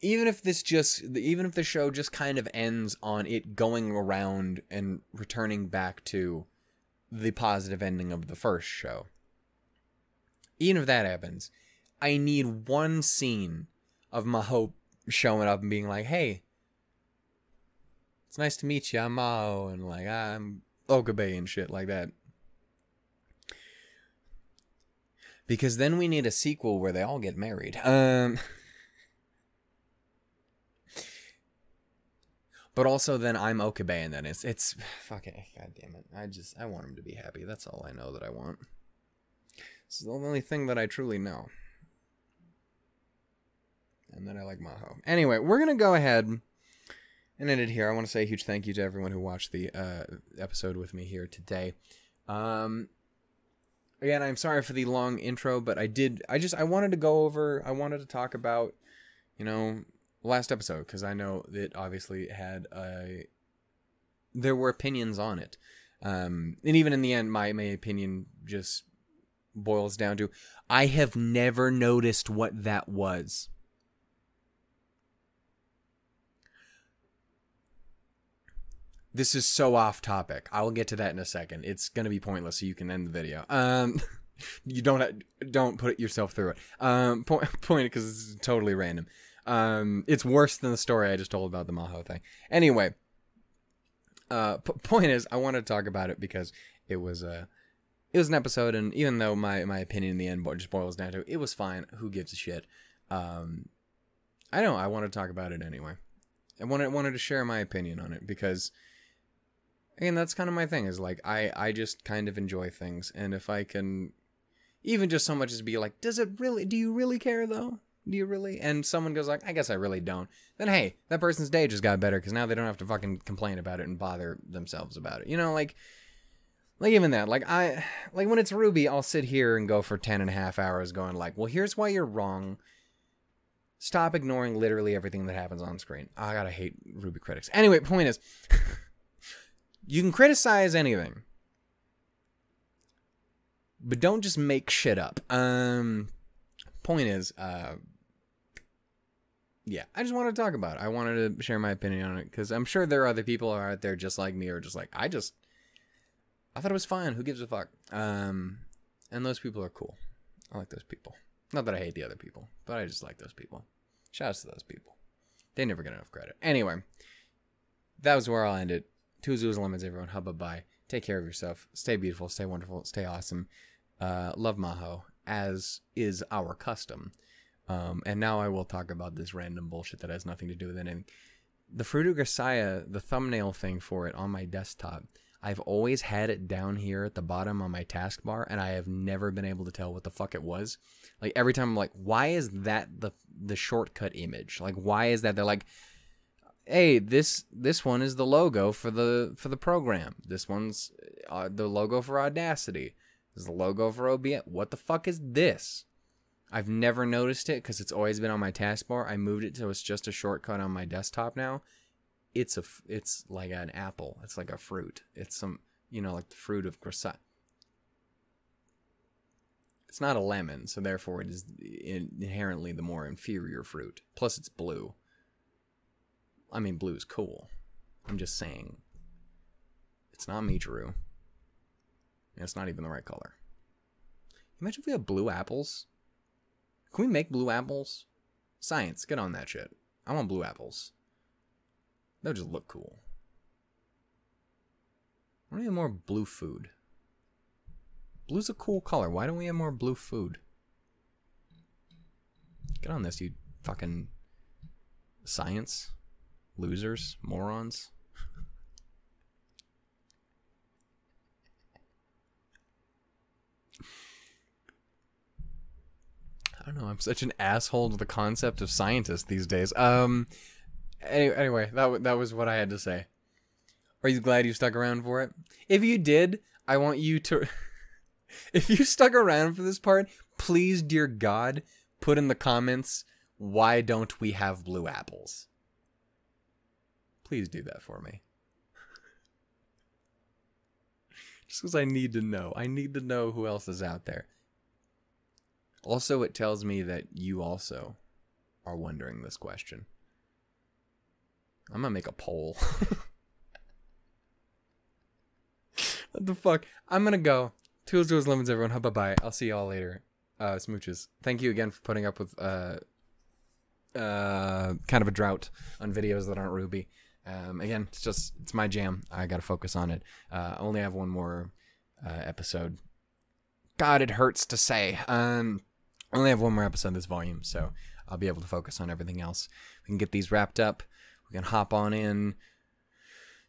even if the show just kind of ends on it going around and returning back to the positive ending of the first show, even if that happens, I need one scene of Maho showing up and being like, hey, it's nice to meet you, I'm Maho, and like, I'm Okabe and shit like that. Because then we need a sequel where they all get married. But also then I'm Okabe, and then it's fuck it, god damn it. I want him to be happy. That's all I know that I want. It's the only thing that I truly know. And then I like Maho. Anyway, we're going to go ahead and end it here. I want to say a huge thank you to everyone who watched the episode with me here today. Again, I'm sorry for the long intro, but I wanted to talk about, you know, last episode, because I know that obviously there were opinions on it. And even in the end, my opinion just boils down to, I have never noticed what that was. This is so off topic. I will get to that in a second. It's going to be pointless, so you can end the video. You don't put yourself through it. Point because it's totally random. It's worse than the story I just told about the Maho thing. Anyway, point is, I wanted to talk about it because it was an episode, and even though my opinion in the end just boils down to, it was fine. Who gives a shit? I know, I want to talk about it anyway. I wanted to share my opinion on it because, again, that's kind of my thing, is like, I just kind of enjoy things, and if I can, even just so much as be like, do you really care though? Do you really? And someone goes like, I guess I really don't. Then hey, that person's day just got better because now they don't have to fucking complain about it and bother themselves about it. You know, like even that, like when it's Ruby, I'll sit here and go for 10.5 hours going like, well, here's why you're wrong. Stop ignoring literally everything that happens on screen. I gotta hate Ruby critics. Anyway, point is, you can criticize anything, but don't just make shit up. Point is, yeah, I just wanted to talk about it. I wanted to share my opinion on it because I'm sure there are other people who are out there just like me, or just like, I thought it was fine. Who gives a fuck? And those people are cool. I like those people. Not that I hate the other people, but I just like those people. Shouts to those people. They never get enough credit. Anyway, that was where I'll end it. Two zoos lemons, everyone. Hubba bye. Take care of yourself. Stay beautiful. Stay wonderful. Stay awesome. Love Maho, as is our custom. And now I will talk about this random bullshit that has nothing to do with anything. The Fruit Grisaya, the thumbnail thing for it on my desktop, I've always had it down here at the bottom on my taskbar, and I have never been able to tell what the fuck it was. Like, every time I'm like, why is that the shortcut image? Like, why is that? They're like, hey, this one is the logo for the program. This one's the logo for Audacity. This is the logo for OBS. What the fuck is this? I've never noticed it because it's always been on my taskbar. I moved it so it's just a shortcut on my desktop now. It's like an apple. It's like a fruit. It's some, like the fruit of Grisaya. It's not a lemon, so therefore it is inherently the more inferior fruit. Plus it's blue. I mean, blue is cool. I'm just saying. It's not Michiru. And it's not even the right color. Imagine if we have blue apples. Can we make blue apples? Science, get on that shit. I want blue apples. That would just look cool. Why don't we have more blue food? Blue's a cool color. Why don't we have more blue food? Get on this, you fucking science losers, morons. I don't know. I'm such an asshole to the concept of scientists these days. Anyway, that was what I had to say. Are you glad you stuck around for it? If you did, I want you to... If you stuck around for this part, please, dear God, put in the comments, why don't we have blue apples? Please do that for me. Just because I need to know. I need to know who else is out there. Also, it tells me that you also are wondering this question. I'm gonna make a poll. What the fuck? I'm gonna go. Toodles, doodles, lemons, everyone. Bye-bye. I'll see y'all later. Smooches. Thank you again for putting up with kind of a drought on videos that aren't Ruby. Again, it's my jam. I gotta focus on it. I only have one more episode. God, it hurts to say. I only have one more episode this volume, so I'll be able to focus on everything else. We can get these wrapped up. We can hop on in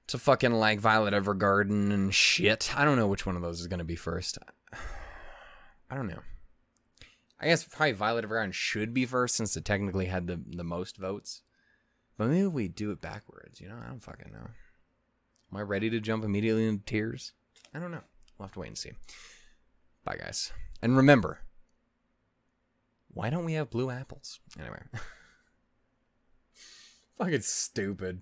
to fucking like Violet Evergarden and shit. I don't know which one of those is gonna be first. I don't know. I guess probably Violet Evergarden should be first since it technically had the most votes. But maybe we do it backwards, you know? I don't fucking know. Am I ready to jump immediately into tears? I don't know. We'll have to wait and see. Bye, guys. And remember, why don't we have blue apples? Anyway. Fucking stupid.